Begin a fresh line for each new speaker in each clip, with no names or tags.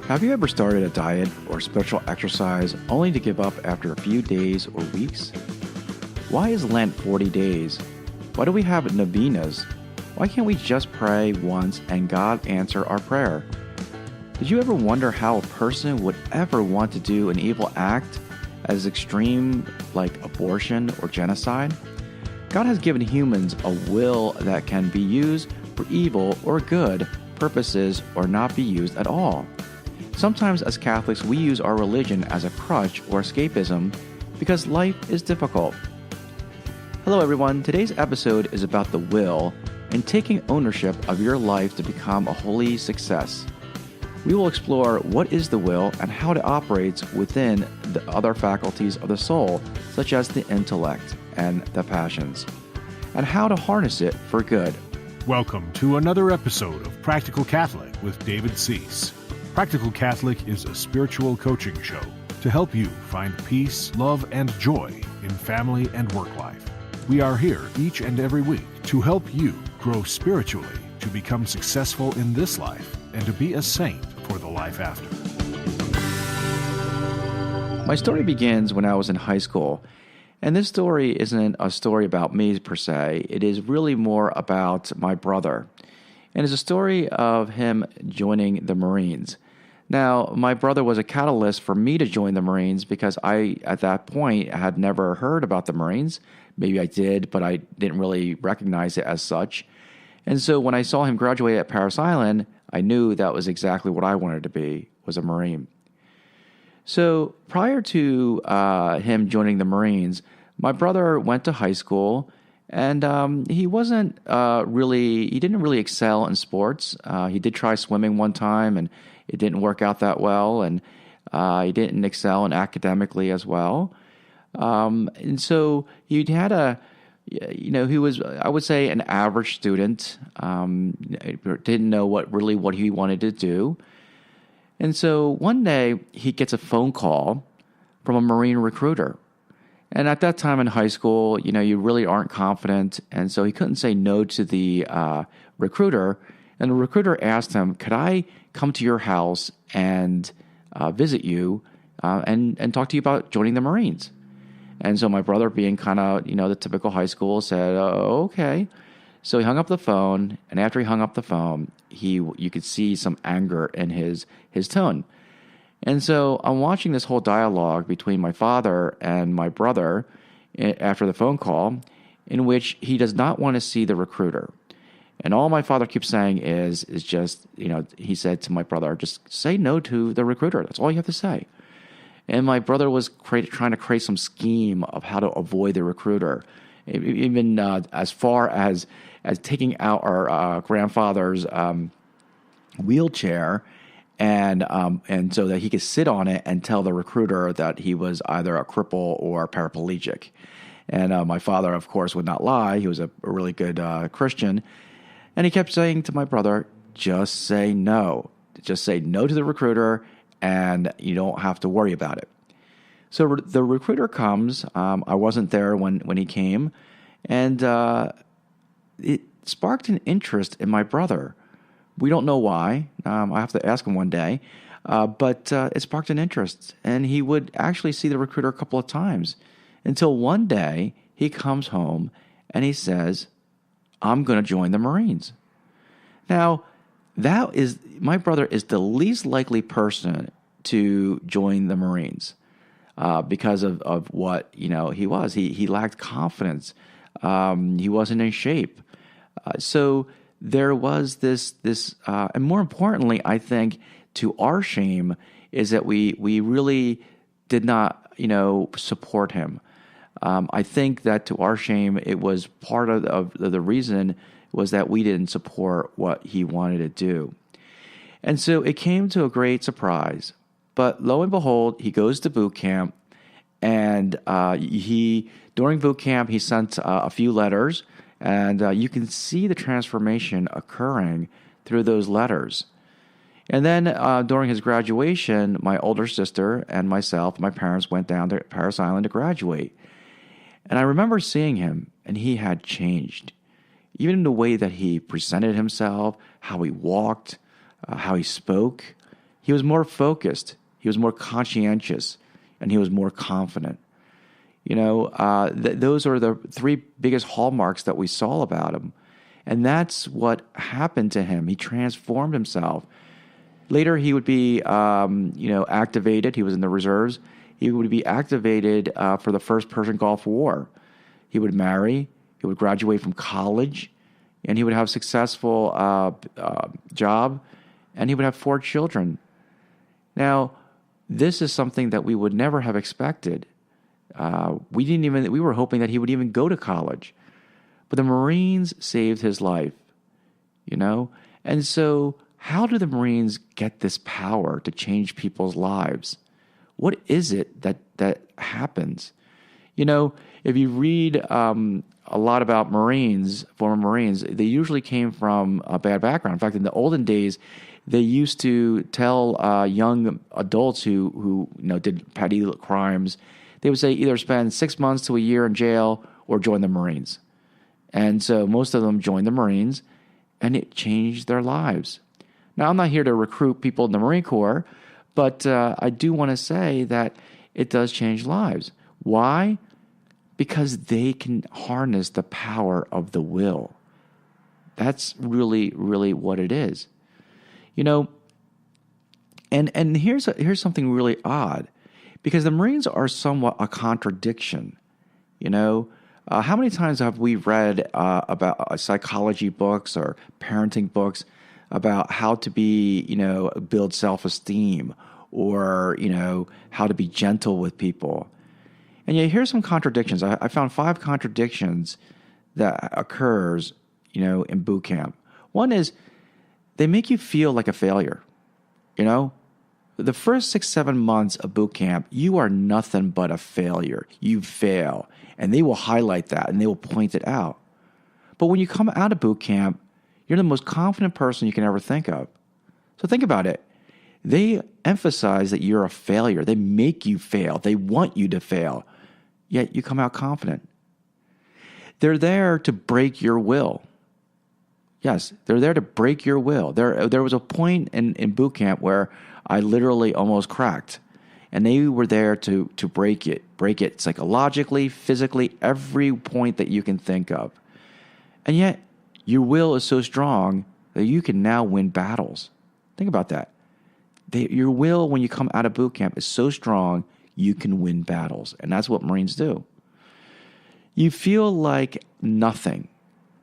Have you ever started a diet or spiritual exercise only to give up after a few days or weeks? Why is Lent 40 days? Why do we have novenas? Why can't we just pray once and God answer our prayer? Did you ever wonder how a person would ever want to do an evil act as extreme like abortion or genocide? God has given humans a will that can be used for evil or good purposes or not be used at all. Sometimes as Catholics, we use our religion as a crutch or escapism because life is difficult. Hello everyone, today's episode is about the will and taking ownership of your life to become a holy success. We will explore what is the will and how it operates within the other faculties of the soul, such as the intellect and the passions, and how to harness it for good.
Welcome to another episode of Practical Catholic with David Cease. Practical Catholic is a spiritual coaching show to help you find peace, love, and joy in family and work life. We are here each and every week to help you grow spiritually, to become successful in this life, and to be a saint for the life after.
My story begins when I was in high school, and this story isn't a story about me per se. It is really more about my brother, and it's a story of him joining the Marines. Now, my brother was a catalyst for me to join the Marines because I, at that point, had never heard about the Marines. Maybe I did, but I didn't really recognize it as such. And so when I saw him graduate at Parris Island, I knew that was exactly what I wanted to be, was a Marine. So prior to him joining the Marines, my brother went to high school, and he didn't really excel in sports. He did try swimming one time, and it didn't work out that well, and he didn't excel in academically as well. And so he had he was, I would say, an average student. Didn't know what he wanted to do. And so one day he gets a phone call from a Marine recruiter. And at that time in high school, you really aren't confident. And so he couldn't say no to the recruiter. And the recruiter asked him, could I come to your house and visit you and talk to you about joining the Marines? And so my brother, being kind of, the typical high school, said, oh, okay. So he hung up the phone, and after he hung up the phone, you could see some anger in his tone. And so I'm watching this whole dialogue between my father and my brother after the phone call, in which he does not want to see the recruiter. And all my father keeps saying is just, he said to my brother, just say no to the recruiter. That's all you have to say. And my brother was trying to create some scheme of how to avoid the recruiter, even as far as taking out our grandfather's wheelchair, and so that he could sit on it and tell the recruiter that he was either a cripple or paraplegic. And my father, of course, would not lie. He was a really good Christian. And he kept saying to my brother, just say no. Just say no to the recruiter, and you don't have to worry about it. So the recruiter comes. I wasn't there when he came. And it sparked an interest in my brother. We don't know why. I have to ask him one day. But it sparked an interest. And he would actually see the recruiter a couple of times until one day he comes home and he says, I'm going to join the Marines. Now, my brother is the least likely person to join the Marines because of what he was. He lacked confidence. He wasn't in shape. So there was this, and more importantly, I think, to our shame, is that we really did not support him. I think that to our shame, it was part of the reason was that we didn't support what he wanted to do. And so it came to a great surprise. But lo and behold, he goes to boot camp, and during boot camp, he sent a few letters, and you can see the transformation occurring through those letters. And then during his graduation, my older sister and myself, my parents went down to Parris Island to graduate. And I remember seeing him, and he had changed. Even in the way that he presented himself, how he walked, how he spoke. He was more focused, he was more conscientious, and he was more confident. Those are the three biggest hallmarks that we saw about him. And that's what happened to him. He transformed himself. Later, he would be, activated. He was in the reserves. He would be activated for the First Persian Gulf War. He would marry. He would graduate from college, and he would have a successful job, and he would have 4 children. Now, this is something that we would never have expected. We were hoping that he would even go to college, but the Marines saved his life, And so, how do the Marines get this power to change people's lives? What is it that happens? If you read a lot about Marines, former Marines, they usually came from a bad background. In fact, in the olden days, they used to tell young adults who did petty crimes, they would say either spend 6 months to a year in jail or join the Marines. And so most of them joined the Marines, and it changed their lives. Now, I'm not here to recruit people in the Marine Corps, but I do want to say that it does change lives. Why? Because they can harness the power of the will. That's really, really what it is. And here's something really odd, because the Marines are somewhat a contradiction. How many times have we read about psychology books or parenting books about how to build self-esteem, or, how to be gentle with people? And yet here's some contradictions. I found 5 contradictions that occurs, in boot camp. One is they make you feel like a failure. The first 6-7 months of boot camp, you are nothing but a failure. You fail. And they will highlight that and they will point it out. But when you come out of boot camp, you're the most confident person you can ever think of. So think about it. They emphasize that you're a failure. They make you fail. They want you to fail. Yet you come out confident. They're there to break your will. Yes, they're there to break your will. There was a point in boot camp where I literally almost cracked. And they were there to break it psychologically, physically, every point that you can think of. And yet, your will is so strong that you can now win battles. Think about that. Your will, when you come out of boot camp, is so strong, you can win battles. And that's what Marines do. You feel like nothing.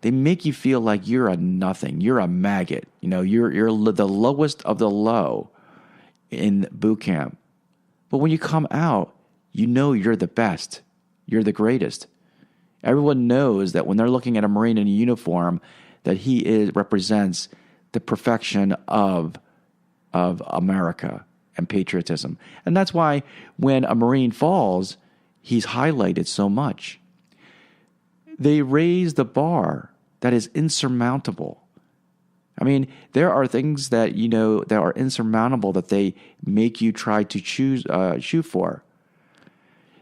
They make you feel like you're a nothing. You're a maggot. You're the lowest of the low in boot camp. But when you come out, you're the best. You're the greatest. Everyone knows that when they're looking at a Marine in a uniform, that he represents the perfection of America and patriotism. And that's why when a Marine falls, he's highlighted so much. They raise the bar that is insurmountable. I mean, there are things that that are insurmountable that they make you try to shoot for.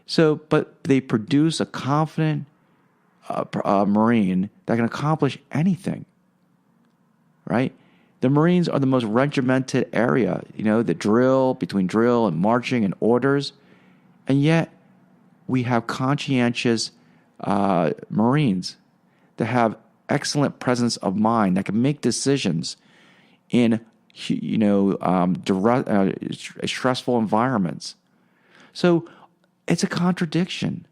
So, but they produce a confident Marine that can accomplish anything. Right? The Marines are the most regimented area. The drill, between drill and marching and orders, and yet we have conscientious Marines that have excellent presence of mind, that can make decisions in stressful environments. So it's a contradiction.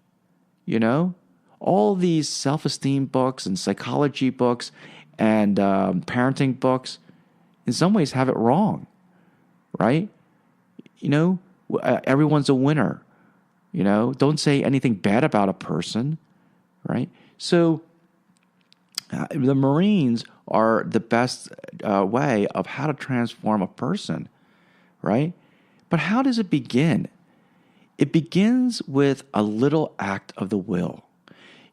All these self-esteem books and psychology books and parenting books in some ways have it wrong, right? Everyone's a winner. Don't say anything bad about a person, right? So the Marines are the best way of how to transform a person, right? But how does it begin? It begins with a little act of the will.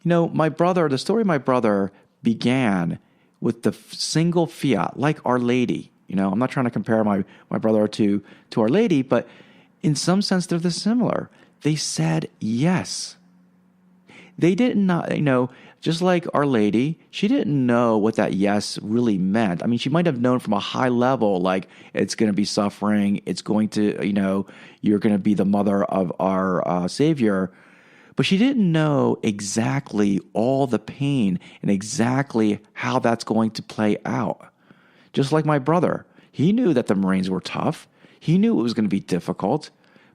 The story of my brother began with the single fiat, like Our Lady. I'm not trying to compare my brother to Our Lady, but in some sense they're similar. They said yes. They did not, Just like Our Lady, she didn't know what that yes really meant. I mean, she might have known from a high level, like it's going to be suffering, it's going to, you're going to be the mother of our Savior. But she didn't know exactly all the pain and exactly how that's going to play out. Just like my brother, he knew that the Marines were tough. He knew it was going to be difficult,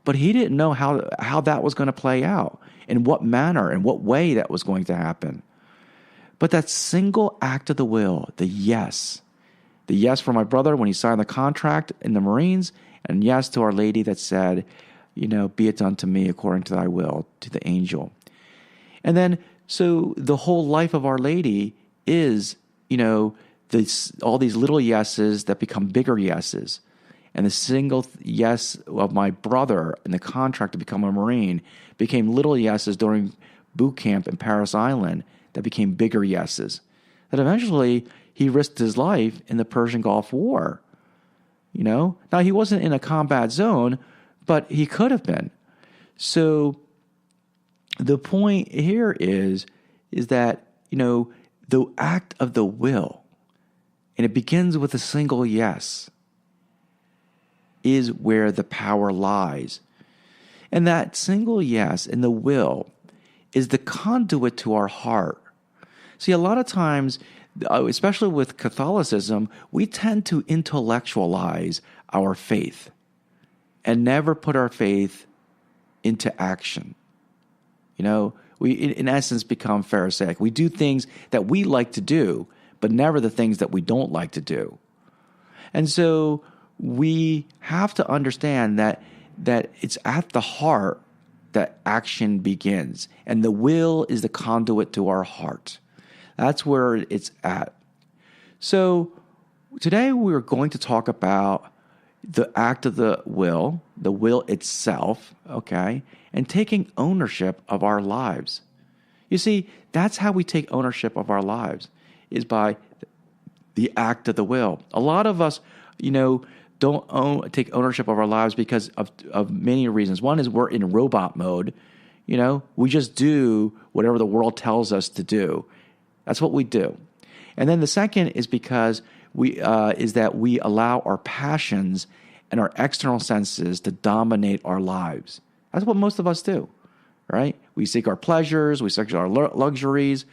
but he didn't know how that was going to play out, in what manner, in what way that was going to happen. But that single act of the will, the yes for my brother when he signed the contract in the Marines, and yes to Our Lady that said, be it done to me according to thy will, to the angel. And then, so the whole life of Our Lady is, all these little yeses that become bigger yeses. And the single yes of my brother in the contract to become a Marine became little yeses during boot camp in Paris Island that became bigger yeses. That eventually he risked his life in the Persian Gulf War. Now he wasn't in a combat zone, but he could have been. So the point here is that, the act of the will, and it begins with a single yes, is where the power lies. And that single yes in the will is the conduit to our heart. See, a lot of times, especially with Catholicism, we tend to intellectualize our faith and never put our faith into action. We, in essence, become Pharisaic. We do things that we like to do, but never the things that we don't like to do. And so we have to understand that it's at the heart that action begins, and the will is the conduit to our heart. That's where it's at. So today we're going to talk about the act of the will itself, okay, and taking ownership of our lives. You see, that's how we take ownership of our lives, is by the act of the will. A lot of us, don't take ownership of our lives because of many reasons. One is we're in robot mode. We just do whatever the world tells us to do. That's what we do. And then the second is because we allow our passions and our external senses to dominate our lives. That's what most of us do, right? We seek our pleasures, we seek our luxuries,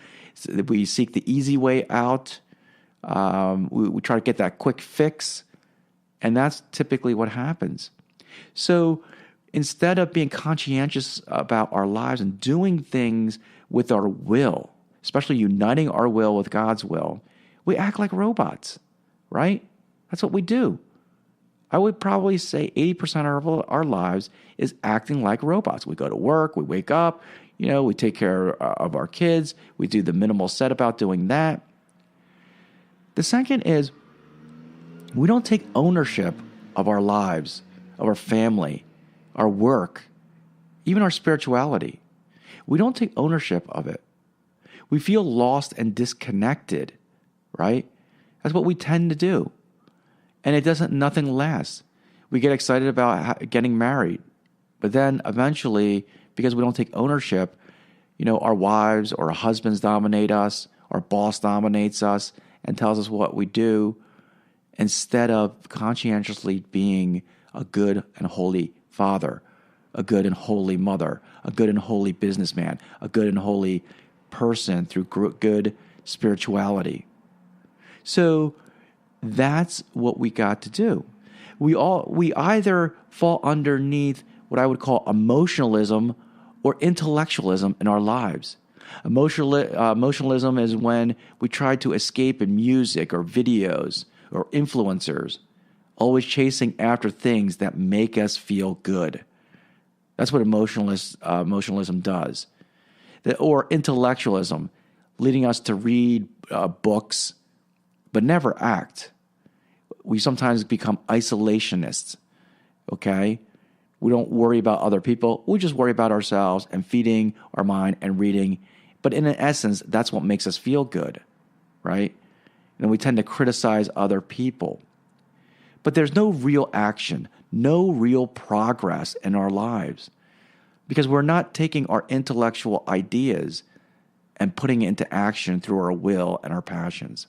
we seek the easy way out. We try to get that quick fix, and that's typically what happens. So instead of being conscientious about our lives and doing things with our will, especially uniting our will with God's will, we act like robots, right? That's what we do. I would probably say 80% of our lives is acting like robots. We go to work, we wake up, we take care of our kids, we do the minimal set about doing that. The second is we don't take ownership of our lives, of our family, our work, even our spirituality. We don't take ownership of it. We feel lost and disconnected, right? That's what we tend to do. And nothing lasts. We get excited about getting married, but then eventually, because we don't take ownership, our wives or our husbands dominate us, our boss dominates us and tells us what we do, instead of conscientiously being a good and holy father, a good and holy mother, a good and holy businessman, a good and holy person through good spirituality. So that's what we got to do. We either fall underneath what I would call emotionalism or intellectualism in our lives. Emotionalism is when we try to escape in music or videos or influencers, always chasing after things that make us feel good. That's what emotionalism does. Or intellectualism, leading us to read books, but never act. We sometimes become isolationists, okay? We don't worry about other people. We just worry about ourselves and feeding our mind and reading. But in essence, that's what makes us feel good, right? And we tend to criticize other people. But there's no real action, no real progress in our lives because we're not taking our intellectual ideas and putting it into action through our will and our passions.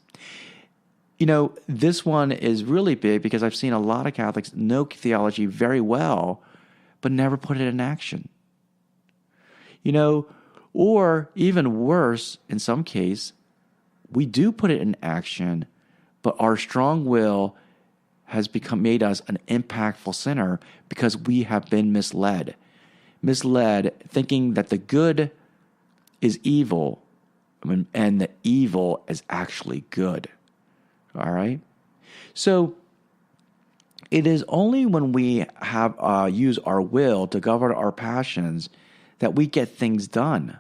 This one is really big because I've seen a lot of Catholics know theology very well, but never put it in action. Or even worse, in some case, we do put it in action, but our strong will has made us an impactful sinner because we have been misled, thinking that the good is evil and the evil is actually good. All right? So it is only when we have use our will to govern our passions that we get things done.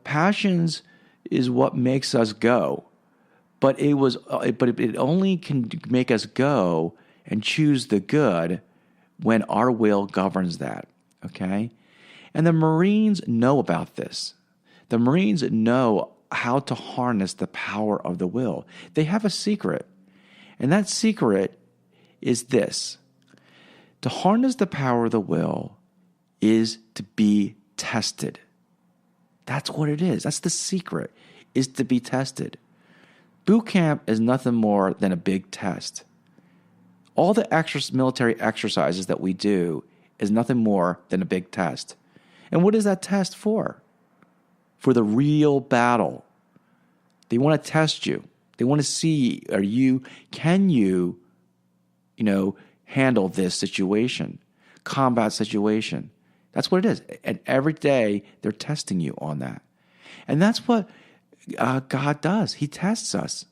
Passions is what makes us go, but it only can make us go and choose the good when our will governs that. Okay, and the Marines know about this. The Marines know how to harness the power of the will. They have a secret, and that secret is this: to harness the power of the will is to be tested. That's what it is. That's the secret, is to be tested. Boot camp is nothing more than a big test. All the military exercises that we do is nothing more than a big test. And what is that test for? For the real battle. They want to test you. They want to see, can you handle this situation, combat situation. That's what it is. And every day they're testing you on that. And that's what God does. He tests us,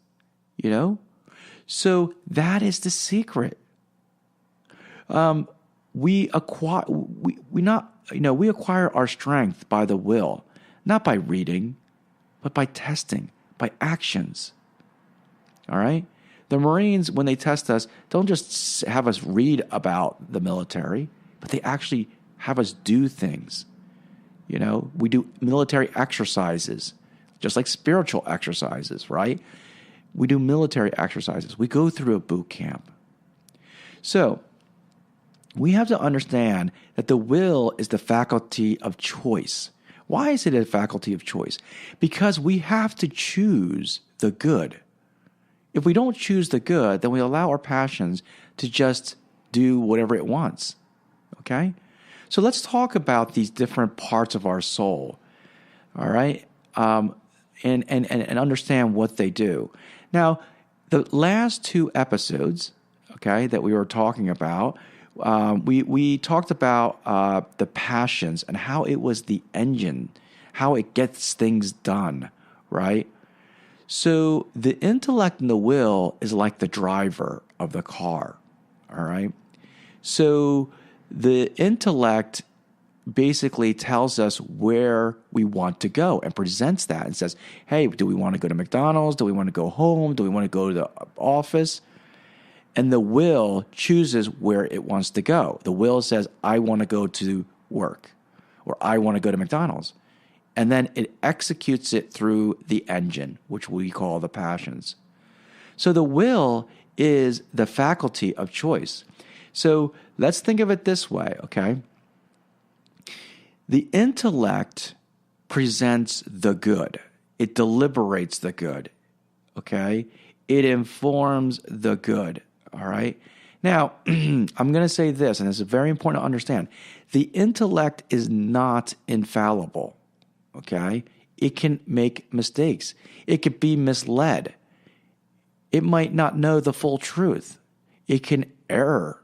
So that is the secret. We acquire our strength by the will, not by reading, but by testing, by actions. All right? The Marines, when they test us, don't just have us read about the military, but they actually have us do things. We do military exercises, just like spiritual exercises, right? We do military exercises. We go through a boot camp. So we have to understand that the will is the faculty of choice. Why is it a faculty of choice? Because we have to choose the good. If we don't choose the good, then we allow our passions to just do whatever it wants. Okay? So let's talk about these different parts of our soul. All right? And understand what they do. Now, the last two episodes, okay, that we were talking about, we talked about the passions and how it was the engine, how it gets things done, right? So the intellect and the will is like the driver of the car, all right? So the intellect basically tells us where we want to go and presents that and says, hey, do we want to go to McDonald's? Do we want to go home? Do we want to go to the office? And the will chooses where it wants to go. The will says, I want to go to work, or I want to go to McDonald's. And then it executes it through the engine, which we call the passions. So the will is the faculty of choice. So let's think of it this way, okay? The intellect presents the good. It deliberates the good, okay? It informs the good, all right? Now, I'm going to say this, and this is very important to understand. The intellect is not infallible, okay? It can make mistakes. It could be misled. It might not know the full truth. It can err.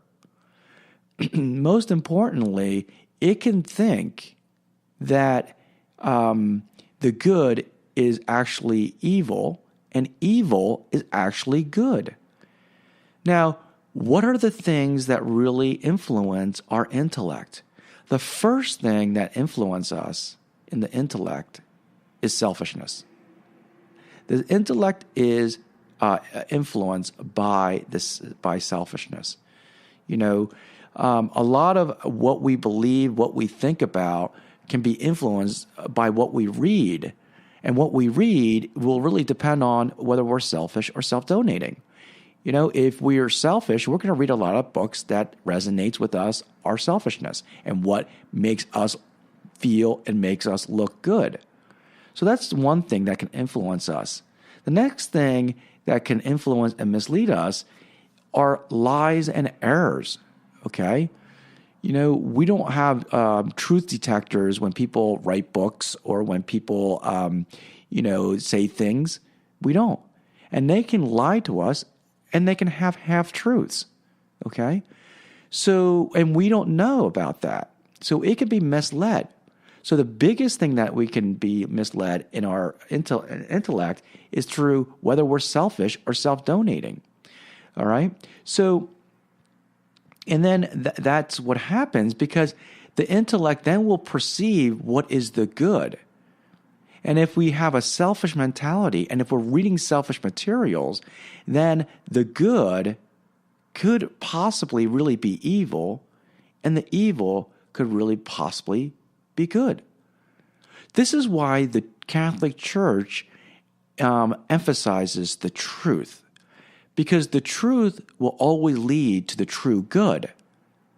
Most importantly, it can think that the good is actually evil and evil is actually good. Now, what are the things that really influence our intellect? The first thing that influences us in the intellect is selfishness. The intellect is influenced by selfishness. A lot of what we believe, what we think about, can be influenced by what we read. And what we read will really depend on whether we're selfish or self-donating. If we are selfish, we're going to read a lot of books that resonates with us, our selfishness, and what makes us feel and makes us look good. So that's one thing that can influence us. The next thing that can influence and mislead us are lies and errors, okay? We don't have truth detectors when people write books or when people, say things. We don't. And they can lie to us and they can have half-truths, okay? So, and we don't know about that. So it can be misled. So the biggest thing that we can be misled in our intellect is through whether we're selfish or self-donating, all right? So, and then that's what happens because the intellect then will perceive what is the good. And if we have a selfish mentality and if we're reading selfish materials, then the good could possibly really be evil, and the evil could really possibly be good. This is why the Catholic Church emphasizes the truth, because the truth will always lead to the true good.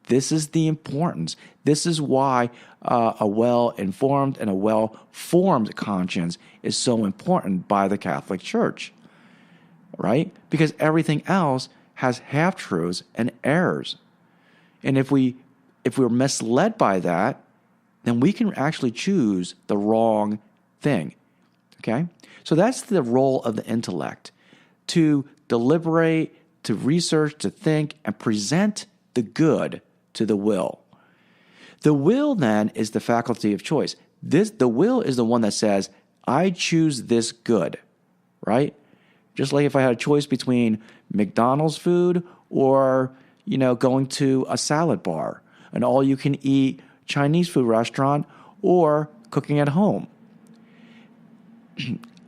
This is the importance. This is why a well-informed and a well-formed conscience is so important by the Catholic Church, right? Because everything else has half-truths and errors. And if we're misled by that, then we can actually choose the wrong thing, okay? So that's the role of the intellect, to deliberate, to research, to think, and present the good to the will. The will then is the faculty of choice. The will is the one that says, I choose this good, right? Just like if I had a choice between McDonald's food or, going to a salad bar, an all-you-can-eat Chinese food restaurant, or cooking at home.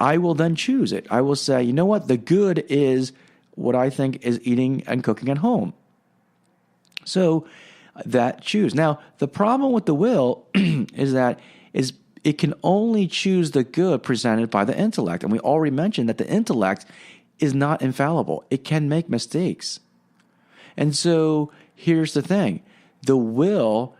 I will then choose it. I will say, you know what? The good is what I think is eating and cooking at home. So that choose. Now, the problem with the will is that it can only choose the good presented by the intellect. And we already mentioned that the intellect is not infallible. It can make mistakes. And so here's the thing. The will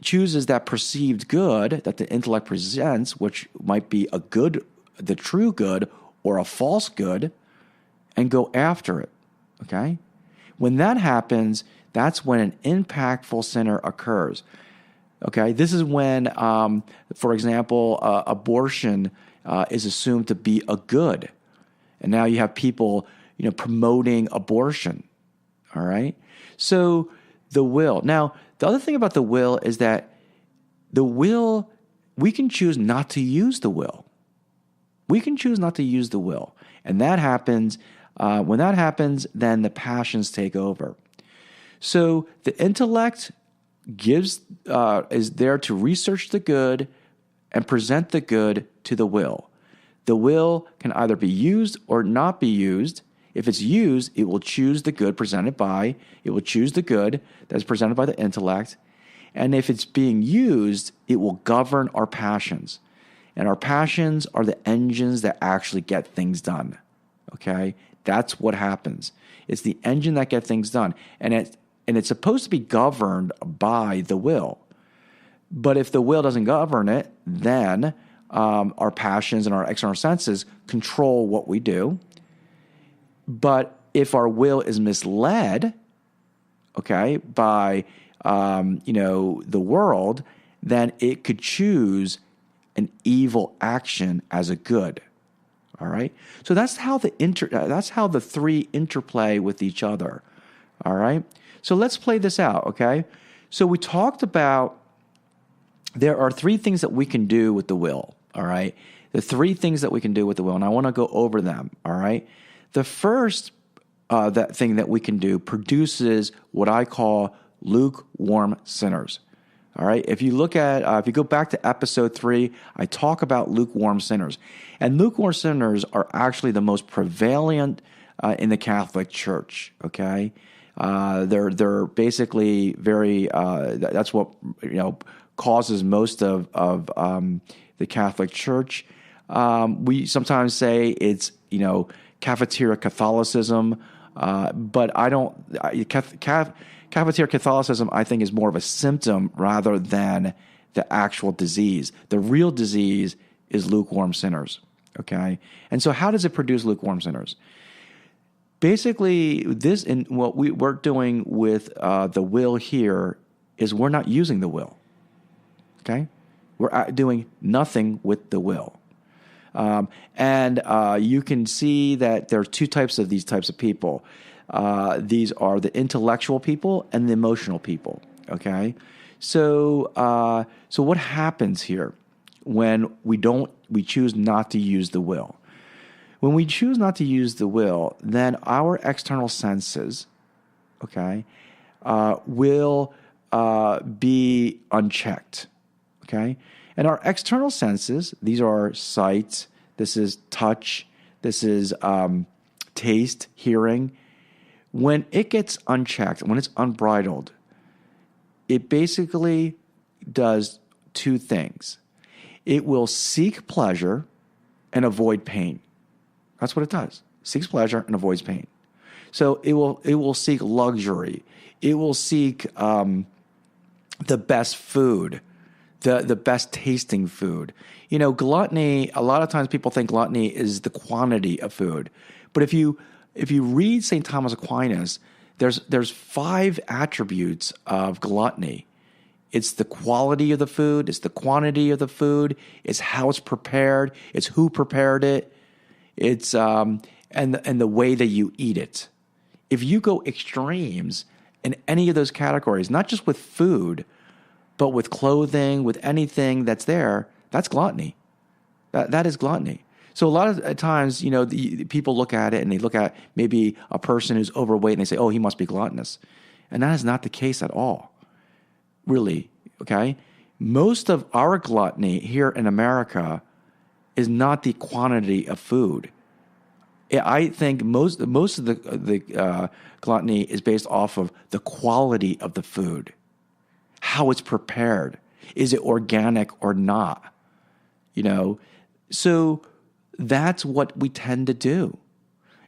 chooses that perceived good that the intellect presents, which might be a good, the true good, or a false good, and go after it, okay? When that happens, that's when an impactful sinner occurs, okay? This is when, for example, abortion is assumed to be a good, and now you have people, promoting abortion, all right? So the will. Now, the other thing about the will is that the will, we can choose not to use the will. We can choose not to use the will. And that happens, when that happens, then the passions take over. So the intellect is there to research the good and present the good to the will. The will can either be used or not be used. If it's used, it will choose the good it will choose the good that's presented by the intellect. And if it's being used, it will govern our passions. And our passions are the engines that actually get things done. Okay? That's what happens. It's the engine that gets things done. And it's supposed to be governed by the will. But if the will doesn't govern it, then our passions and our external senses control what we do. But if our will is misled, okay, by the world, then it could choose an evil action as a good. All right, so that's how the three interplay with each other. All right, so let's play this out. Okay, so we talked about there are three things that we can do with the will. All right, the three things that we can do with the will, and I want to go over them. All right. The first that thing that we can do produces what I call lukewarm sinners. All right. If you look at, if you go back to episode 3, I talk about lukewarm sinners, and lukewarm sinners are actually the most prevalent in the Catholic Church. Okay. They're basically very. That's what causes most of the Catholic Church. We sometimes say it's cafeteria Catholicism, but I don't. Cafeteria Catholicism, I think, is more of a symptom rather than the actual disease. The real disease is lukewarm sinners. Okay? And so how does it produce lukewarm sinners? Basically, this and what we're doing with the will here is we're not using the will. Okay? We're doing nothing with the will. And you can see that there are two types of these types of people. These are the intellectual people and the emotional people. Okay? So what happens here when we choose not to use the will? When we choose not to use the will, then our external senses, okay, will be unchecked, okay? And our external senses, these are sight, this is touch, this is taste, hearing. When it gets unchecked, when it's unbridled, it basically does two things. It will seek pleasure and avoid pain. That's what it does. Seeks pleasure and avoids pain. So it will seek luxury. It will seek the best food, the best tasting food. You know, gluttony, a lot of times people think gluttony is the quantity of food. But if you read St. Thomas Aquinas, there's 5 attributes of gluttony. It's the quality of the food, it's the quantity of the food, it's how it's prepared, it's who prepared it. It's and the way that you eat it. If you go extremes in any of those categories, not just with food, but with clothing, with anything that's there, that's gluttony. That is gluttony. So a lot of times, you know, people look at it and they look at maybe a person who's overweight and they say, "Oh, he must be gluttonous," and that is not the case at all. Really, okay? Most of our gluttony here in America is not the quantity of food. I think most of the gluttony is based off of the quality of the food, how it's prepared. Is it organic or not? You know, so that's what we tend to do.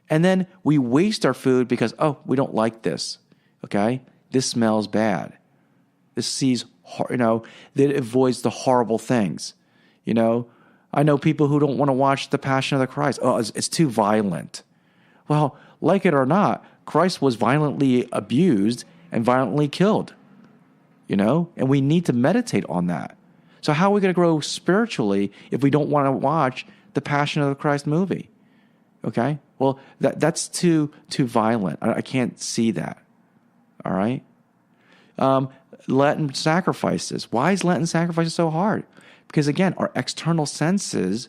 And then we waste our food because, oh, we don't like this. Okay, this smells bad. This sees, you know, that avoids the horrible things. You know, I know people who don't want to watch The Passion of the Christ. Oh, it's too violent. Well, like it or not, Christ was violently abused and violently killed, you know, and we need to meditate on that. So how are we going to grow spiritually if we don't want to watch The Passion of the Christ movie? Okay? Well, that's too violent. I can't see that. All right? Lenten sacrifices. Why is Lenten sacrifices so hard? Because again, our external senses,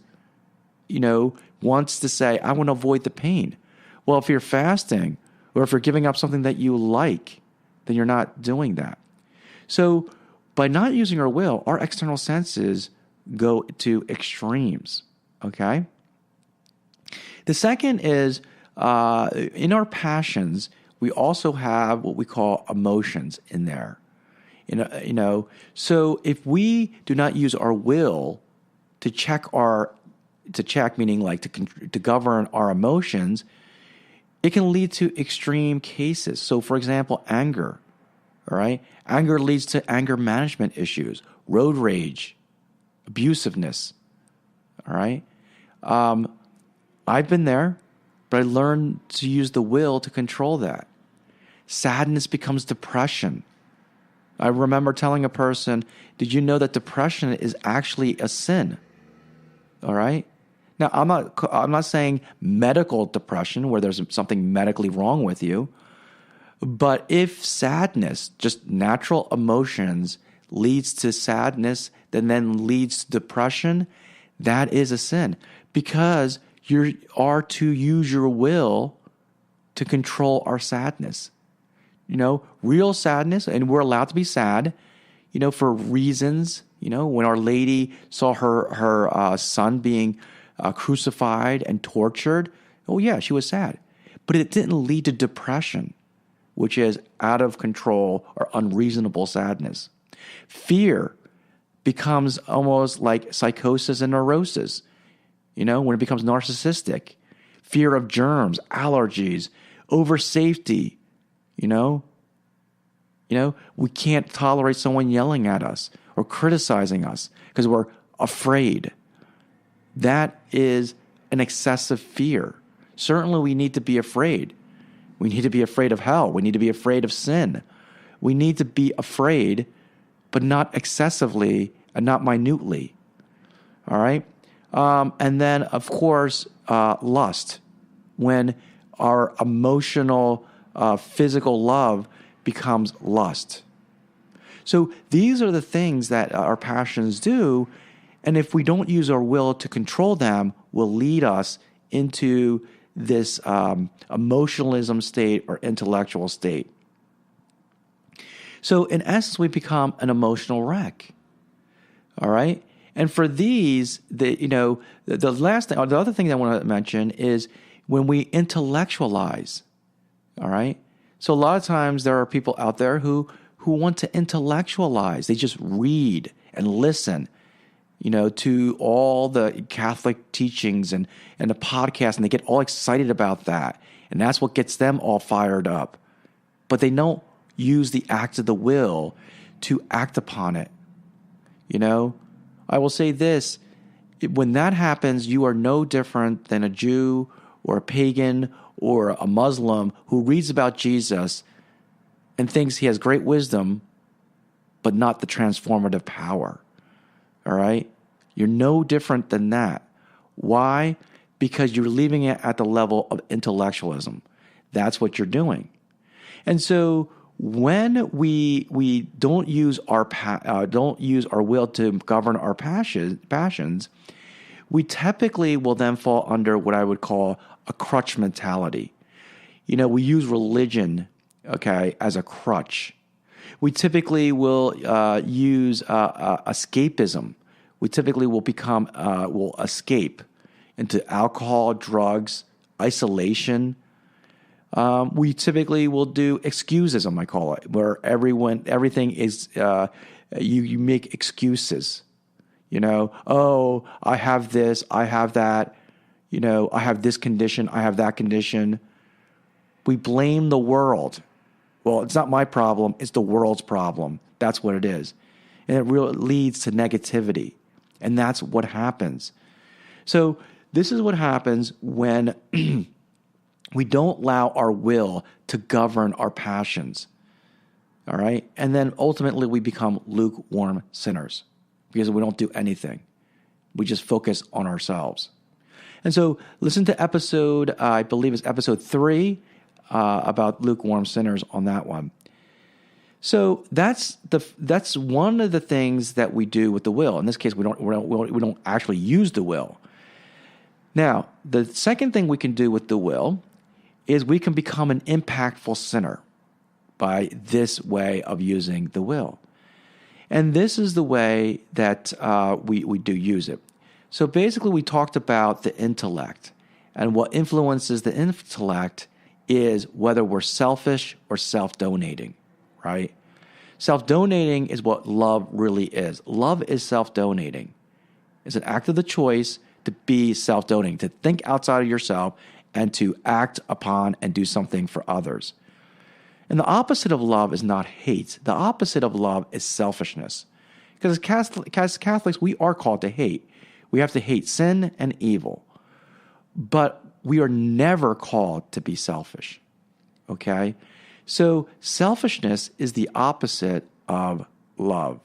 you know, wants to say, I want to avoid the pain. Well, if you're fasting or if you're giving up something that you like, then you're not doing that. So by not using our will, our external senses go to extremes, okay? The second is in our passions, we also have what we call emotions in there. You know, so if we do not use our will to check meaning like to govern our emotions, it can lead to extreme cases. So, for example, anger. All right, anger leads to anger management issues, road rage, abusiveness. All right, I've been there, but I learned to use the will to control that. Sadness becomes depression. I remember telling a person, did you know that depression is actually a sin? All right? Now, I'm not saying medical depression where there's something medically wrong with you, but if sadness, just natural emotions, leads to sadness, then leads to depression, that is a sin because you are to use your will to control our sadness. You know, real sadness, and we're allowed to be sad, you know, for reasons. You know, when Our Lady saw her son being crucified and tortured, oh yeah, she was sad. But it didn't lead to depression, which is out of control or unreasonable sadness. Fear becomes almost like psychosis and neurosis, you know, when it becomes narcissistic. Fear of germs, allergies, over safety. You know, we can't tolerate someone yelling at us or criticizing us because we're afraid. that is an excessive fear. Certainly we need to be afraid. We need to be afraid of hell. We need to be afraid of sin. We need to be afraid, but not excessively and not minutely. All right? And then, of course, lust. When our emotional, physical love becomes lust. So these are the things that our passions do, and if we don't use our will to control them, will lead us into this emotionalism state or intellectual state. So in essence, we become an emotional wreck. All right? And for these, the last thing, or the other thing that I want to mention is when we intellectualize. All right? So a lot of times there are people out there who want to intellectualize. They just read and listen, to all the Catholic teachings and the podcast, and they get all excited about that. And that's what gets them all fired up. But they don't use the act of the will to act upon it. I will say this, when that happens, you are no different than a Jew or a pagan or a Muslim who reads about Jesus and thinks he has great wisdom, but not the transformative power. All right? You're no different than that. Why? Because you're leaving it at the level of intellectualism. That's what you're doing. And so when we don't use our will to govern our passions, we typically will then fall under what I would call a crutch mentality. We use religion, as a crutch. We typically will use escapism. We typically will escape into alcohol, drugs, isolation. We typically will do excusism, I call it, where everything is, you make excuses. Oh, I have this, I have that, I have this condition, I have that condition. We blame the world. Well, it's not my problem, it's the world's problem. That's what it is. And it really leads to negativity. And that's what happens. So this is what happens when we don't allow our will to govern our passions. All right? And then ultimately we become lukewarm sinners because we don't do anything. We just focus on ourselves. And so listen to episode, I believe it's episode 3, about lukewarm sinners on that one. So that's one of the things that we do with the will. In this case, we don't actually use the will. Now, the second thing we can do with the will is we can become an impactful sinner by this way of using the will. And this is the way that we do use it. So basically, we talked about the intellect. And what influences the intellect is whether we're selfish or self-donating, right? Self-donating is what love really is. Love is self-donating. It's an act of the choice to be self-donating, to think outside of yourself and to act upon and do something for others. And the opposite of love is not hate. The opposite of love is selfishness. Because as Catholics, we are called to hate. We have to hate sin and evil. But we are never called to be selfish. Okay? So selfishness is the opposite of love.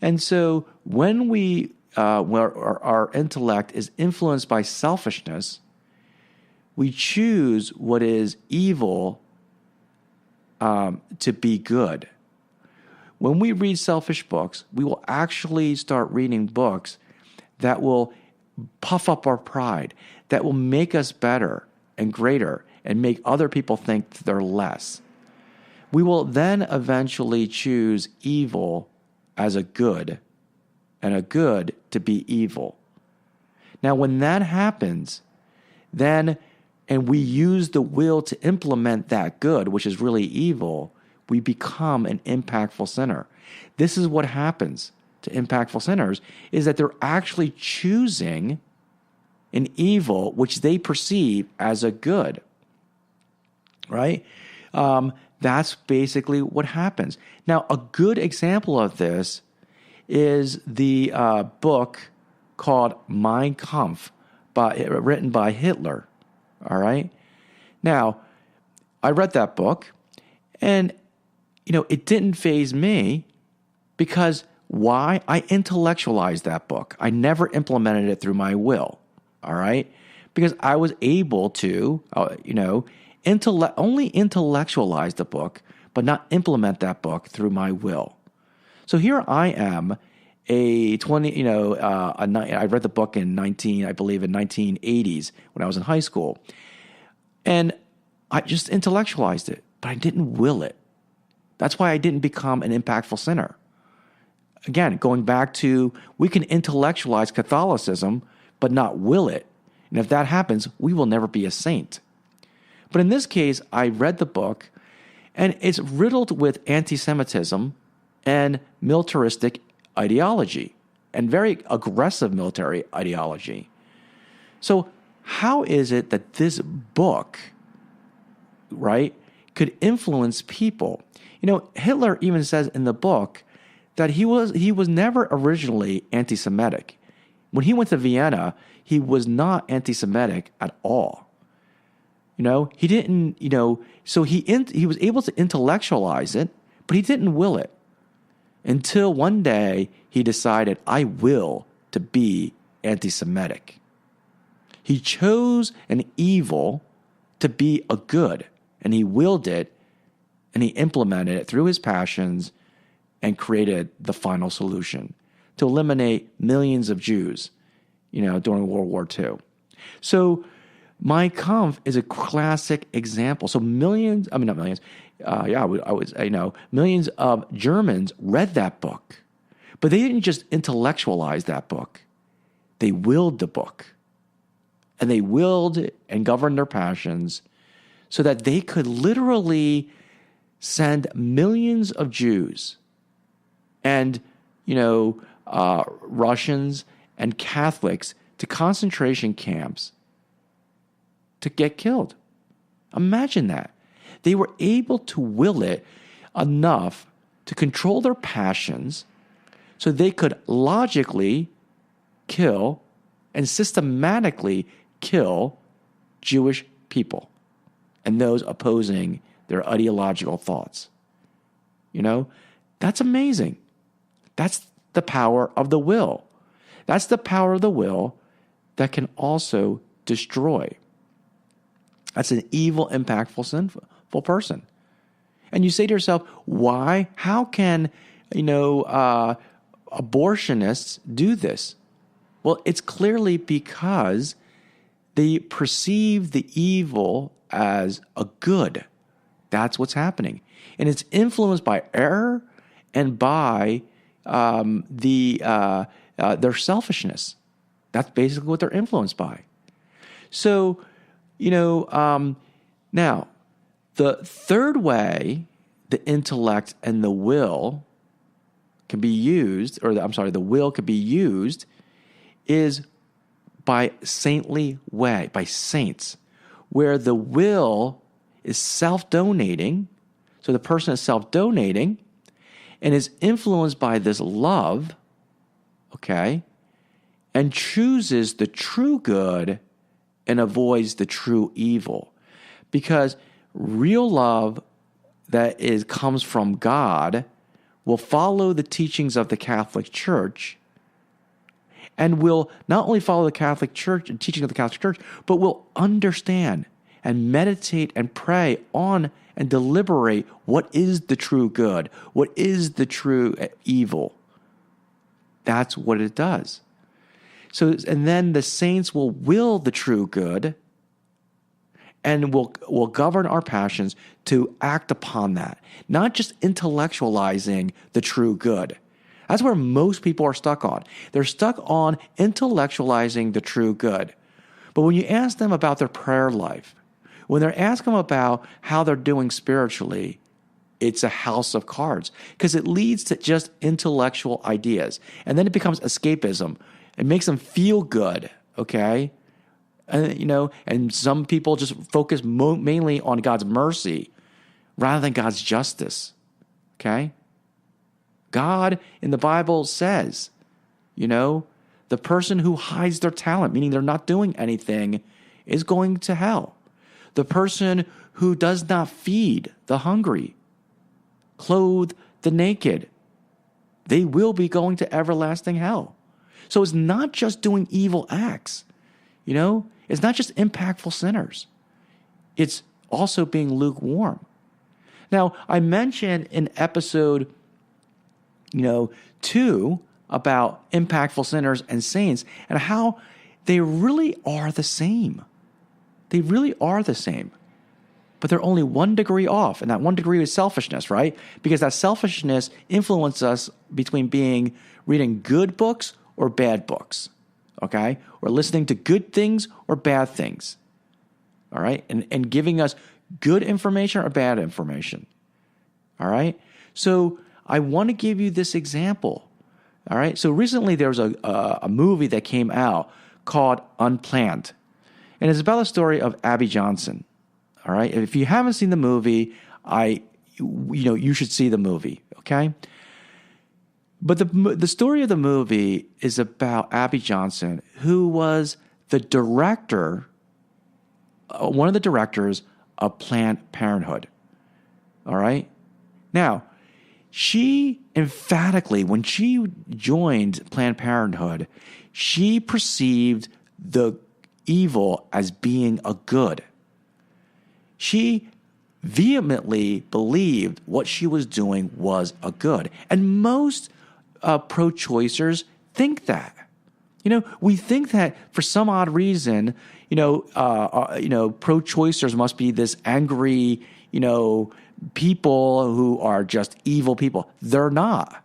And so when where our intellect is influenced by selfishness, we choose what is evil to be good. When we read selfish books, we will actually start reading books that will puff up our pride, that will make us better and greater and make other people think they're less. We will then eventually choose evil as a good and a good to be evil. Now, when that happens, and we use the will to implement that good, which is really evil, we become an impactful sinner. This is what happens to impactful sinners, is that they're actually choosing an evil which they perceive as a good, right? That's basically what happens. Now, a good example of this is the book called Mein Kampf, written by Hitler. All right? Now, I read that book, and, it didn't faze me because why? I intellectualized that book. I never implemented it through my will. All right? Because I was able to, only intellectualize the book, but not implement that book through my will. So here I am, I read the book in 1980s when I was in high school. And I just intellectualized it, but I didn't will it. That's why I didn't become an impactful sinner. Again, going back to, we can intellectualize Catholicism, but not will it. And if that happens, we will never be a saint. But in this case, I read the book, and it's riddled with anti-Semitism and militaristic ideology, and very aggressive military ideology. So how is it that this book, right, could influence people? Hitler even says in the book that he was never originally anti-Semitic. When he went to Vienna, he was not anti-Semitic at all. He didn't, so he was able to intellectualize it, but he didn't will it. Until one day he decided, I will to be anti-Semitic. He chose an evil to be a good, and he willed it, and he implemented it through his passions and created the final solution to eliminate millions of Jews, during World War II. So Mein Kampf is a classic example. So millions of Germans read that book, but they didn't just intellectualize that book. They willed the book, and they willed and governed their passions so that they could literally send millions of Jews and, Russians and Catholics to concentration camps to get killed. Imagine that. They were able to will it enough to control their passions so they could logically kill and systematically kill Jewish people and those opposing their ideological thoughts. That's amazing. That's the power of the will. That's the power of the will that can also destroy. That's an evil, impactful, sinful person. And you say to yourself, why? How can, abortionists do this? Well, it's clearly because they perceive the evil as a good. That's what's happening. And it's influenced by error and by their selfishness. That's basically what they're influenced by. So, now, the third way the intellect and the will can be used, the will can be used is by saintly way, by saints, where the will is self-donating. So the person is self-donating and is influenced by this love, okay, and chooses the true good and avoids the true evil. Because real love that comes from God will follow the teachings of the Catholic Church and will not only follow the Catholic Church and teaching of the Catholic Church, but will understand and meditate and pray on and deliberate what is the true good, what is the true evil. That's what it does. So, and then the saints will will the true good and will govern our passions to act upon that, not just intellectualizing the true good. That's where most people are stuck on. They're stuck on intellectualizing the true good. But when you ask them about their prayer life, when they're asking them about how they're doing spiritually, it's a house of cards because it leads to just intellectual ideas. And then it becomes escapism. It makes them feel good, okay? And some people just focus mainly on God's mercy rather than God's justice, okay? God in the Bible says, The person who hides their talent, meaning they're not doing anything, is going to hell. The person who does not feed the hungry, clothe the naked, they will be going to everlasting hell. So it's not just doing evil acts, It's not just impactful sinners. It's also being lukewarm. Now, I mentioned in episode, 2 about impactful sinners and saints and how they really are the same. They really are the same. But they're only 1 degree off, and that 1 degree is selfishness, right? Because that selfishness influences us between reading good books or bad books, okay? Or listening to good things or bad things, all right? And giving us good information or bad information, all right? So I want to give you this example, all right? So recently there was a movie that came out called Unplanned, and it's about the story of Abby Johnson. All right. If you haven't seen the movie, you should see the movie. Okay. But the story of the movie is about Abby Johnson, who was the director, one of the directors of Planned Parenthood. All right. Now, she emphatically, when she joined Planned Parenthood, she perceived the evil as being a good. She vehemently believed what she was doing was a good. And most pro-choicers think that. We think that for some odd reason, pro-choicers must be this angry, people who are just evil people. They're not.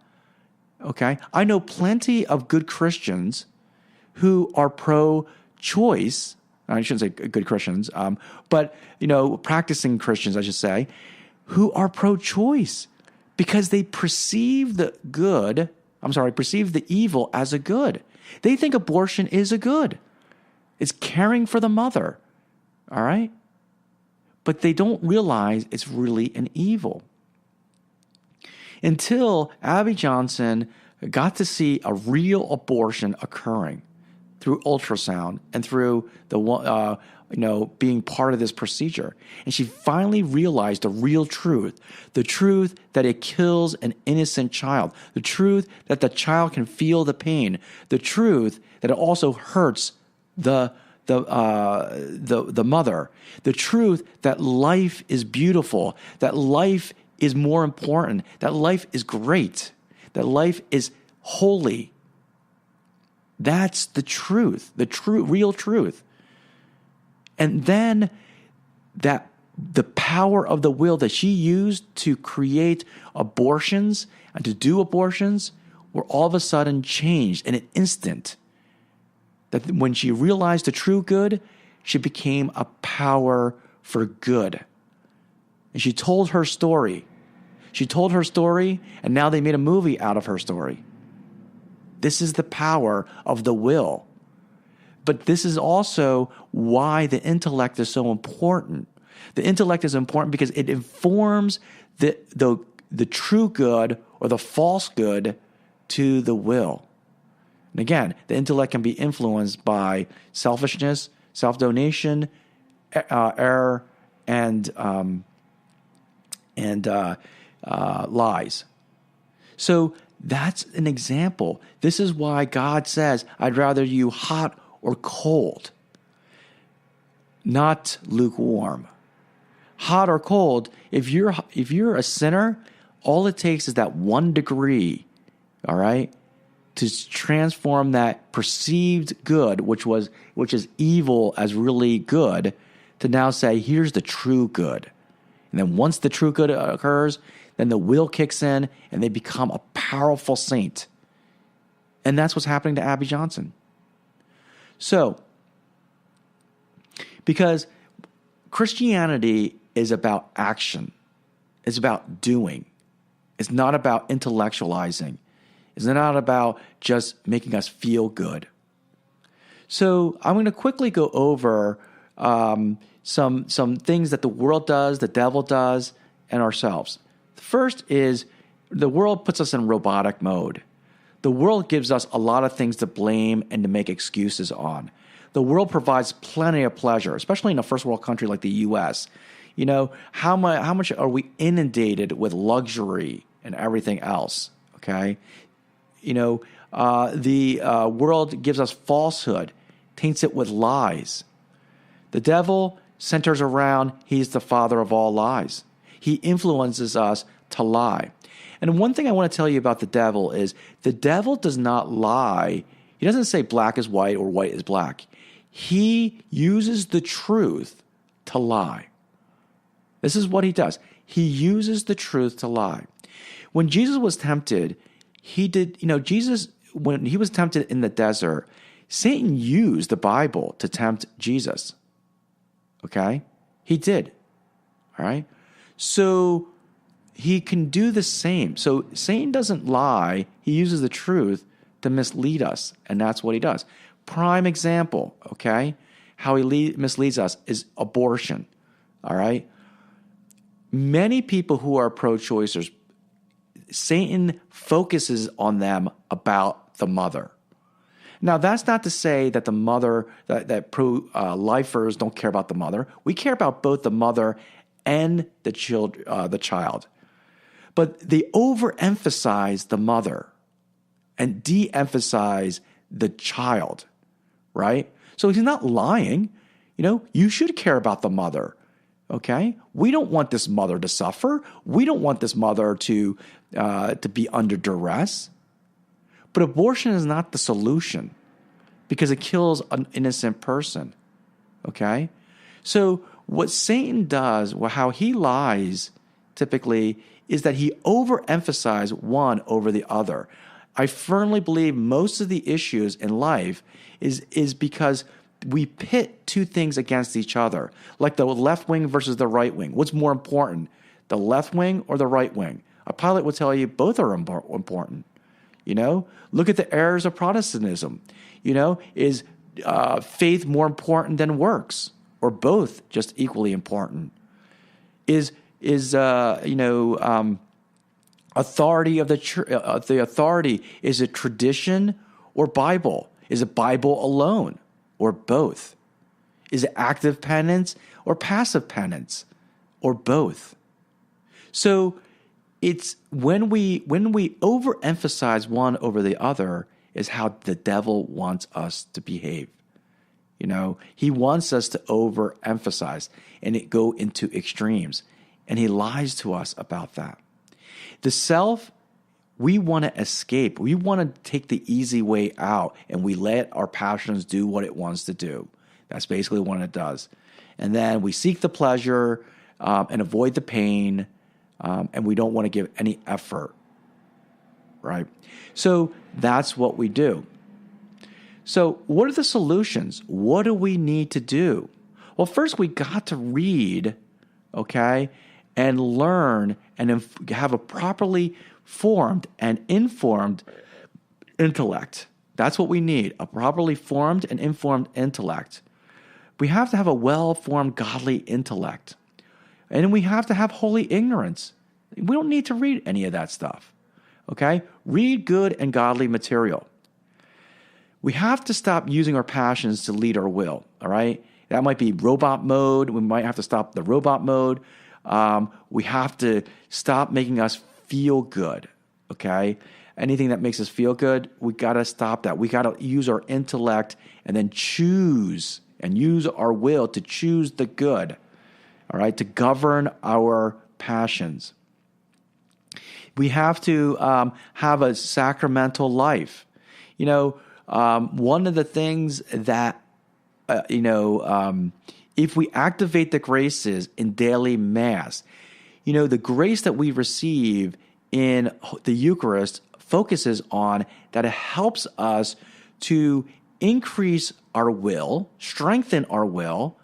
Okay? I know plenty of good Christians who are pro-choice. I shouldn't say good Christians, but, practicing Christians, I should say, who are pro-choice because they perceive the evil as a good. They think abortion is a good. It's caring for the mother, all right? But they don't realize it's really an evil. Until Abby Johnson got to see a real abortion occurring through ultrasound and through the being part of this procedure. And she finally realized the real truth, the truth that it kills an innocent child, the truth that the child can feel the pain, the truth that it also hurts the mother, the truth that life is beautiful, that life is more important, that life is great, that life is holy. That's the truth, real truth. And then the power of the will that she used to create abortions and to do abortions were all of a sudden changed in an instant. That when she realized the true good, she became a power for good. And she told her story. And now they made a movie out of her story. This is the power of the will. But this is also why the intellect is so important. The intellect is important because it informs the true good or the false good to the will. And again, the intellect can be influenced by selfishness, self-donation, error, and lies. So that's an example. This is why God says, I'd rather you hot or cold, not lukewarm. Hot or cold, if you're a sinner, all it takes is that 1 degree, all right, to transform that perceived good, which is evil as really good, to now say, here's the true good. And then once the true good occurs, then the will kicks in and they become a powerful saint. And that's what's happening to Abby Johnson. So, because Christianity is about action, it's about doing, it's not about intellectualizing, it's not about just making us feel good. So, I'm going to quickly go over some things that the world does, the devil does, and ourselves. The first is the world puts us in robotic mode. The world gives us a lot of things to blame and to make excuses on. The world provides plenty of pleasure, especially in a first world country like the U.S. You know, how much are we inundated with luxury and everything else, okay? You know, the world gives us falsehood, taints it with lies. The devil centers around, he's the father of all lies. He influences us to lie. And one thing I want to tell you about the devil is the devil does not lie. He doesn't say black is white or white is black. He uses the truth to lie. This is what he does. He uses the truth to lie. When Jesus was tempted, when he was tempted in the desert, Satan used the Bible to tempt Jesus. Okay? He did. All right? So he can do the same. So Satan doesn't lie. He uses the truth to mislead us, and that's what he does. Prime example, okay, how he misleads us is abortion, all right? Many people who are pro-choicers, Satan focuses on them about the mother. Now, that's not to say that the mother, that pro-lifers don't care about the mother. We care about both the mother and the child. But they overemphasize the mother and de-emphasize the child, right? So he's not lying. You know, you should care about the mother, okay? We don't want this mother to suffer. We don't want this mother to be under duress. But abortion is not the solution because it kills an innocent person, okay? So what Satan does, how he lies typically, is that he overemphasizes one over the other. I firmly believe most of the issues in life is because we pit two things against each other, like the left wing versus the right wing. What's more important, the left wing or the right wing? A pilot would tell you both are important. You know, look at the errors of Protestantism. You know, is faith more important than works, or both just equally important? Is authority of the church, the authority, is it tradition or Bible? Is it Bible alone or both? Is it active penance or passive penance or both? So it's when we overemphasize one over the other is how the devil wants us to behave. You know, he wants us to overemphasize and go into extremes. And he lies to us about that. The self, we want to escape. We want to take the easy way out, and we let our passions do what it wants to do. That's basically what it does. And then we seek the pleasure and avoid the pain, and we don't want to give any effort, right? So that's what we do. So what are the solutions? What do we need to do? Well, first we got to read, okay, and learn and have a properly formed and informed intellect. That's what we need, a properly formed and informed intellect. We have to have a well-formed godly intellect. And we have to have holy ignorance. We don't need to read any of that stuff, okay? Read good and godly material. We have to stop using our passions to lead our will, all right? That might be robot mode. We might have to stop the robot mode. We have to stop making us feel good, okay? Anything that makes us feel good, we got to stop that. We got to use our intellect and then choose and use our will to choose the good, all right, to govern our passions. We have to have a sacramental life. You know, one of the things that, if we activate the graces in daily Mass, you know, the grace that we receive in the Eucharist focuses on that it helps us to increase our will, strengthen our will,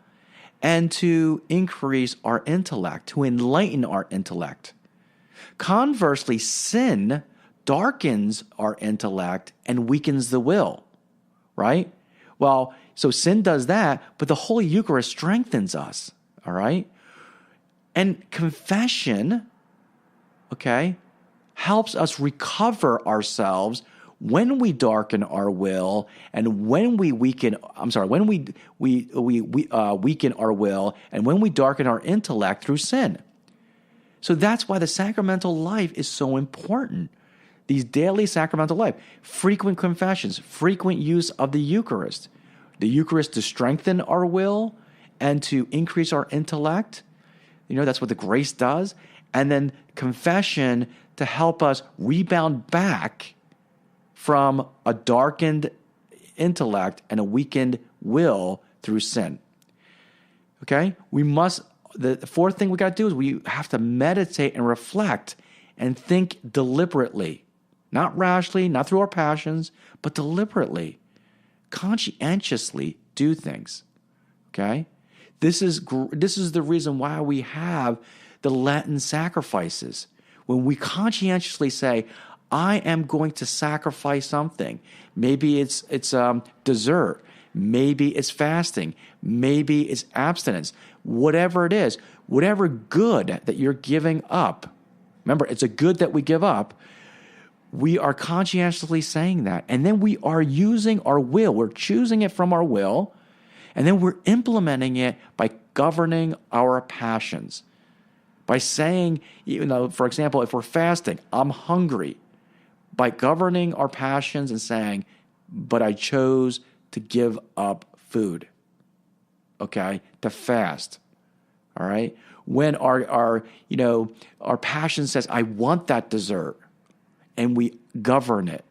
and to increase our intellect, to enlighten our intellect. Conversely, sin darkens our intellect and weakens the will, right? Well, so sin does that, but the Holy Eucharist strengthens us, all right? And confession, okay, helps us recover ourselves when we darken our will and when we weaken, when we weaken our will and when we darken our intellect through sin. So that's why the sacramental life is so important. These daily sacramental life, frequent confessions, frequent use of the Eucharist to strengthen our will and to increase our intellect. That's what the grace does. And then confession to help us rebound back from a darkened intellect and a weakened will through sin. Okay? The fourth thing we got to do is we have to meditate and reflect and think deliberately. Not rashly, not through our passions, but deliberately, conscientiously do things. Okay? This is the reason why we have the Lenten sacrifices. When we conscientiously say, I am going to sacrifice something. Maybe it's dessert. Maybe it's fasting. Maybe it's abstinence. Whatever it is, whatever good that you're giving up. Remember, it's a good that we give up. We are conscientiously saying that. And then we are using our will. We're choosing it from our will. And then we're implementing it by governing our passions. By saying, for example, if we're fasting, I'm hungry. By governing our passions and saying, but I chose to give up food. Okay? To fast. All right? When our passion says, I want that dessert. And we govern it.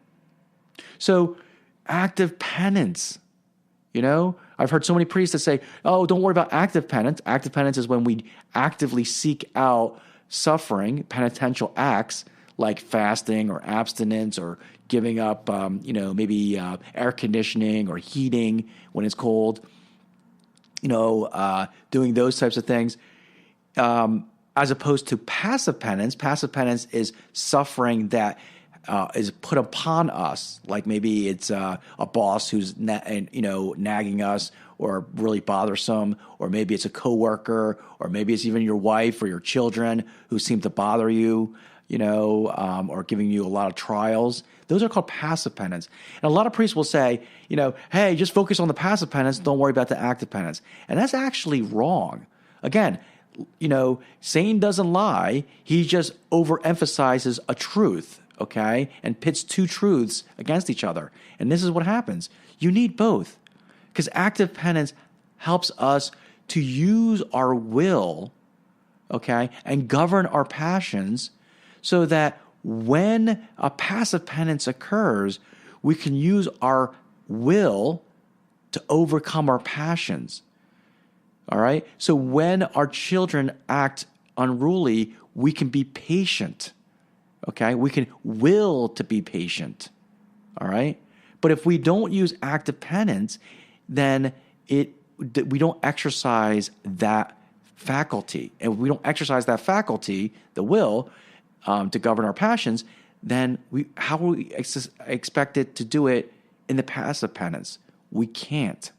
So, active penance. I've heard so many priests that say, oh, don't worry about active penance. Active penance is when we actively seek out suffering, penitential acts like fasting or abstinence or giving up, maybe air conditioning or heating when it's cold, doing those types of things. As opposed to passive penance. Passive penance is suffering that is put upon us, like maybe it's a boss who's nagging us or really bothersome, or maybe it's a coworker, or maybe it's even your wife or your children who seem to bother you, or giving you a lot of trials. Those are called passive penance. And a lot of priests will say, hey, just focus on the passive penance, don't worry about the active penance. And that's actually wrong. Again, Satan doesn't lie. He just overemphasizes a truth. Okay, and pits two truths against each other. And this is what happens. You need both. Because active penance helps us to use our will, okay, and govern our passions so that when a passive penance occurs, we can use our will to overcome our passions. All right? So when our children act unruly, we can be patient. Okay, we can will to be patient, all right? But if we don't use active penance, then we don't exercise that faculty. And if we don't exercise that faculty, the will, to govern our passions, then how will we expect it to do it in the passive penance? We can't.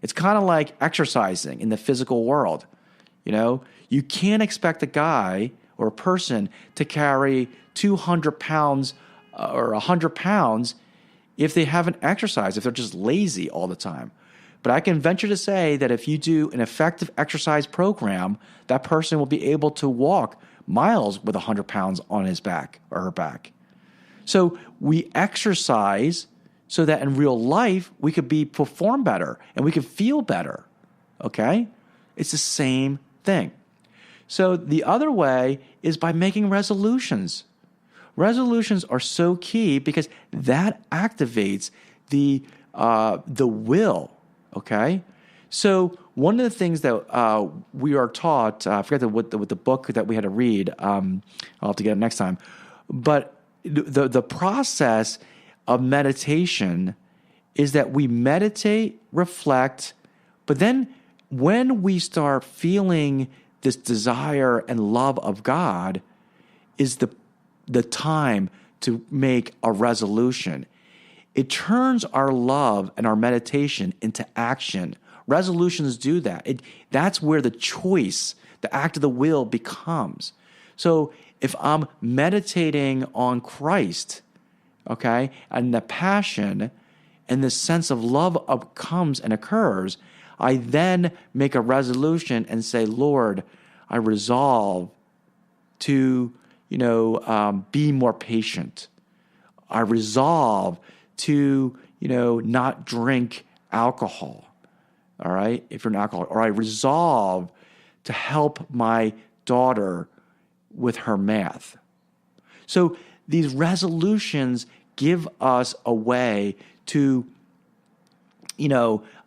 It's kind of like exercising in the physical world. You can't expect a guy or a person to carry 200 pounds or 100 pounds if they haven't exercised, if they're just lazy all the time. But I can venture to say that if you do an effective exercise program, that person will be able to walk miles with 100 pounds on his back or her back. So we exercise so that in real life we could perform better and we could feel better. Okay? It's the same thing. So the other way is by making resolutions. Resolutions are so key because that activates the will, okay? So one of the things that we are taught, I forget what the book that we had to read, I'll have to get it next time, but the process of meditation is that we meditate, reflect, but then when we start feeling this desire and love of God is the time to make a resolution. It turns our love and our meditation into action. Resolutions do that. That's where the choice, the act of the will becomes. So if I'm meditating on Christ, okay, and the passion and the sense of love comes and occurs, I then make a resolution and say, Lord, I resolve to, be more patient. I resolve to, not drink alcohol. All right, if you're an alcoholic, or I resolve to help my daughter with her math. So these resolutions give us a way to,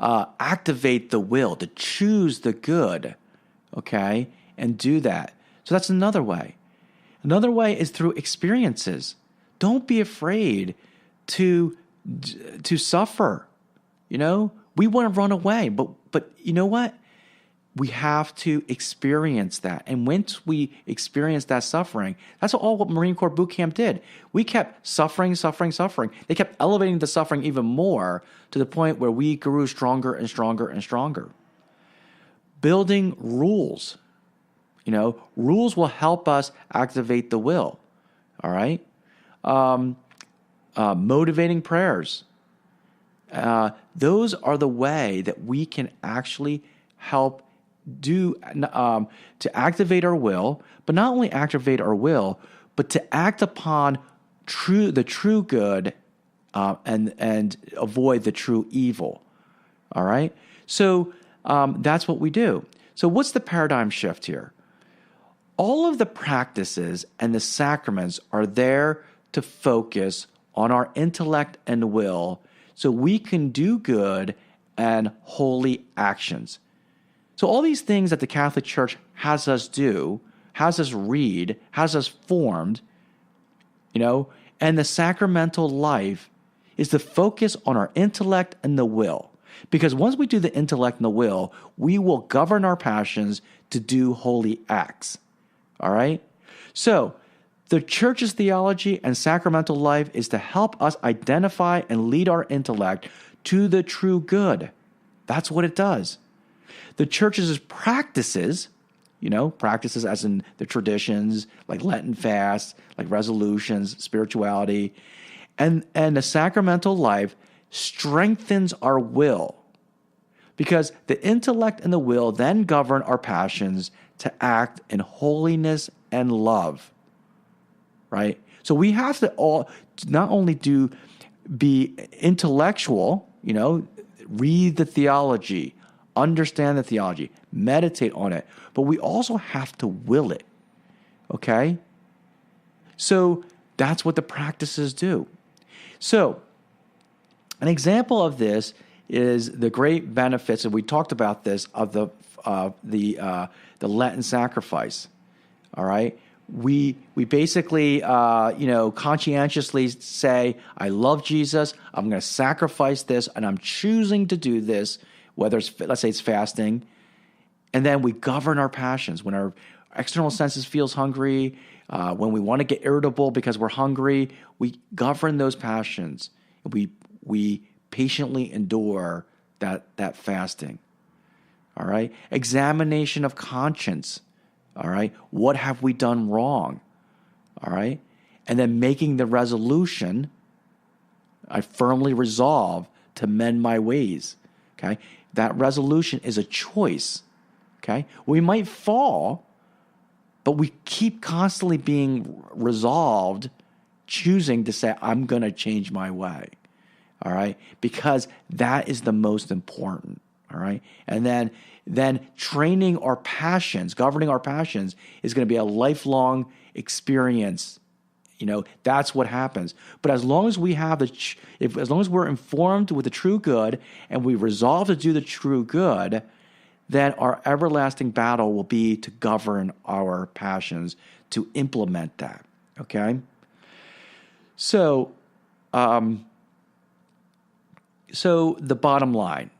activate the will, to choose the good, okay, and do that. So that's another way. Another way is through experiences. Don't be afraid to suffer. We want to run away, but you know what? We have to experience that. And once we experience that suffering, that's all what Marine Corps boot camp did. We kept suffering. They kept elevating the suffering even more to the point where we grew stronger and stronger and stronger. Building rules. Rules will help us activate the will. All right? Motivating prayers. Those are the way that we can actually help to activate our will, but not only activate our will, but to act upon the true good and avoid the true evil. All right? So that's what we do. So what's the paradigm shift here? All of the practices and the sacraments are there to focus on our intellect and will so we can do good and holy actions. So all these things that the Catholic Church has us do, has us read, has us formed, and the sacramental life is to focus on our intellect and the will. Because once we do the intellect and the will, we will govern our passions to do holy acts. All right? So the Church's theology and sacramental life is to help us identify and lead our intellect to the true good. That's what it does. The Church's practices, practices as in the traditions, like Lenten fast, like resolutions, spirituality, and the sacramental life strengthens our will, because the intellect and the will then govern our passions to act in holiness and love, right? So we have to not only be intellectual, read the theology, understand the theology, meditate on it, but we also have to will it, okay? So that's what the practices do. So an example of this is the great benefits, and we talked about this, of the Lenten sacrifice. All right, we basically conscientiously say, I love Jesus. I'm going to sacrifice this, and I'm choosing to do this. Whether it's, let's say, it's fasting, and then we govern our passions when our external senses feels hungry. When we want to get irritable because we're hungry, we govern those passions. We patiently endure that fasting. All right? Examination of conscience. All right? What have we done wrong? All right? And then making the resolution, I firmly resolve to mend my ways. Okay? That resolution is a choice. Okay? We might fall, but we keep constantly being resolved, choosing to say, I'm going to change my way. All right? Because that is the most important. All right? And then training our passions, governing our passions, is going to be a lifelong experience. That's what happens. But as long as we have as long as we're informed with the true good and we resolve to do the true good, then our everlasting battle will be to govern our passions, to implement that. Okay? So the bottom line,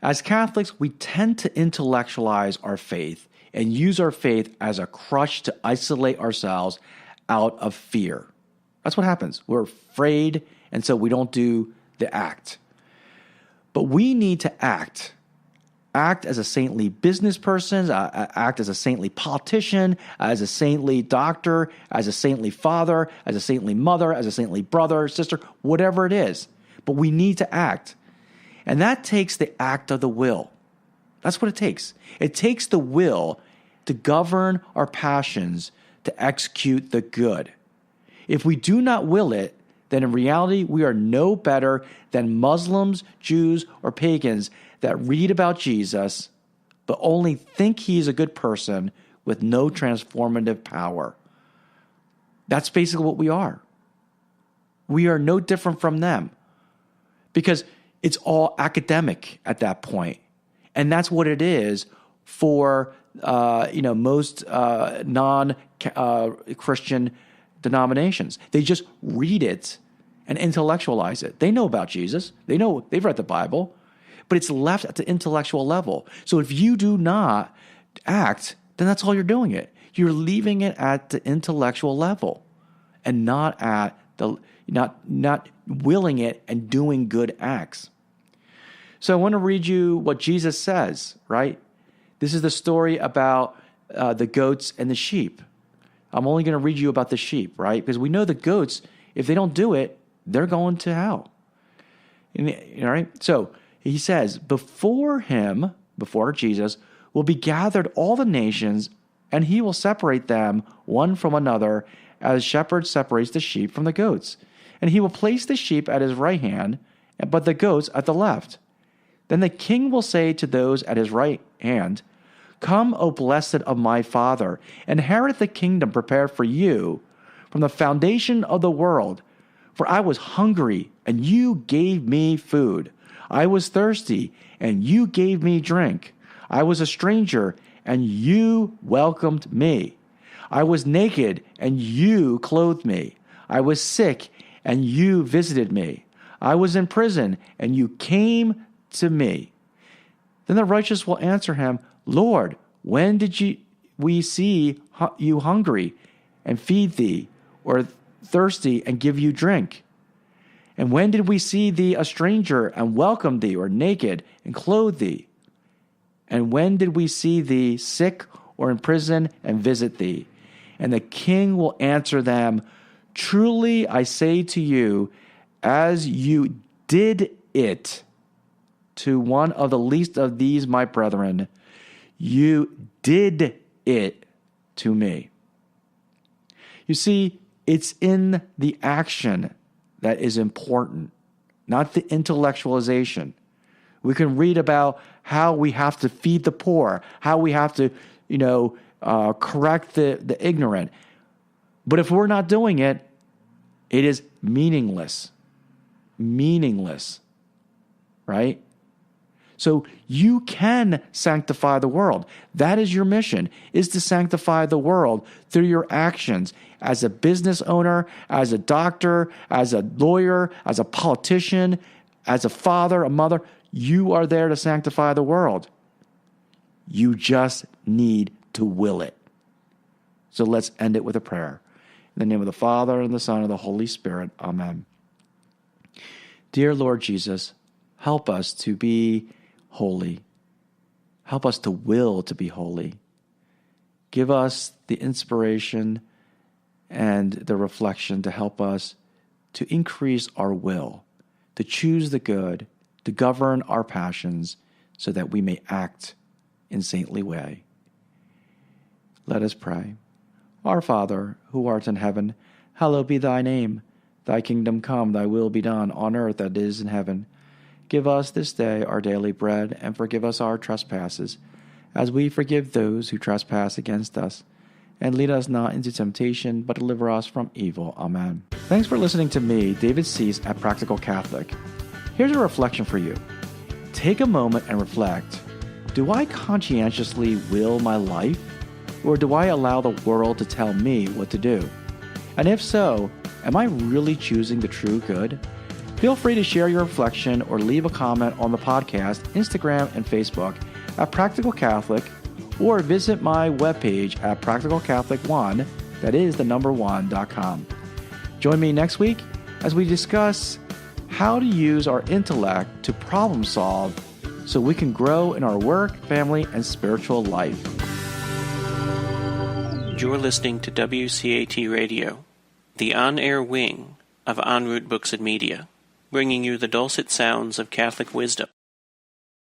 as Catholics, we tend to intellectualize our faith and use our faith as a crutch to isolate ourselves out of fear. That's what happens. We're afraid, and so we don't do the act. But we need to act act as a saintly business person, act as a saintly politician, as a saintly doctor, as a saintly father, as a saintly mother, as a saintly brother, sister, whatever it is. But we need to act. And that takes the act of the will. That's what it takes. It takes the will to govern our passions, to execute the good. If we do not will it, then in reality, we are no better than Muslims, Jews, or pagans that read about Jesus, but only think he's a good person with no transformative power. That's basically what we are. We are no different from them because it's all academic at that point. And that's what it is for most non-Christian denominations. They just read it and intellectualize it. They know about Jesus. They know, they've read the Bible, but it's left at the intellectual level. So if you do not act, then that's all you're doing it. You're leaving it at the intellectual level and not at the not willing it and doing good acts. So I want to read you what Jesus says, right? This is the story about the goats and the sheep. I'm only going to read you about the sheep, right? Because we know the goats, if they don't do it, they're going to hell. All right? So he says, before Jesus, will be gathered all the nations, and he will separate them one from another, as shepherd separates the sheep from the goats. And he will place the sheep at his right hand, but the goats at the left. Then the king will say to those at his right hand, "Come, O blessed of my Father, inherit the kingdom prepared for you from the foundation of the world. For I was hungry, and you gave me food. I was thirsty, and you gave me drink. I was a stranger, and you welcomed me. I was naked, and you clothed me. I was sick, and you visited me. I was in prison, and you came to me." Then the righteous will answer him, "Lord, when did we see you hungry and feed thee, or thirsty and give you drink? And when did we see thee a stranger and welcome thee, or naked and clothe thee? And when did we see thee sick or in prison and visit thee?" And the king will answer them, "Truly I say to you, as you did it to one of the least of these my brethren, you did it to me." You see, it's in the action that is important, not the intellectualization. We can read about how we have to feed the poor, how we have to, correct the ignorant. But if we're not doing it, it is meaningless. Meaningless, right? So you can sanctify the world. That is your mission, is to sanctify the world through your actions as a business owner, as a doctor, as a lawyer, as a politician, as a father, a mother. You are there to sanctify the world. You just need to will it. So let's end it with a prayer. In the name of the Father, and the Son, and the Holy Spirit. Amen. Dear Lord Jesus, help us to be holy. Help us to will to be holy. Give us the inspiration and the reflection to help us to increase our will, to choose the good, to govern our passions so that we may act in saintly way. Let us pray. Our Father, who art in heaven, hallowed be thy name. Thy kingdom come, thy will be done on earth as it is in heaven. Give us this day our daily bread, and forgive us our trespasses, as we forgive those who trespass against us. And lead us not into temptation, but deliver us from evil. Amen. Thanks for listening to me, David Cease, at Practical Catholic. Here's a reflection for you. Take a moment and reflect. Do I conscientiously will my life, or do I allow the world to tell me what to do? And if so, am I really choosing the true good? Feel free to share your reflection or leave a comment on the podcast, Instagram, and Facebook at Practical Catholic, or visit my webpage at practicalcatholic1, that is the number 1.com. Join me next week as we discuss how to use our intellect to problem solve so we can grow in our work, family, and spiritual life.
You're listening to WCAT Radio, the on-air wing of En Route Books and Media, bringing you the dulcet sounds of Catholic wisdom.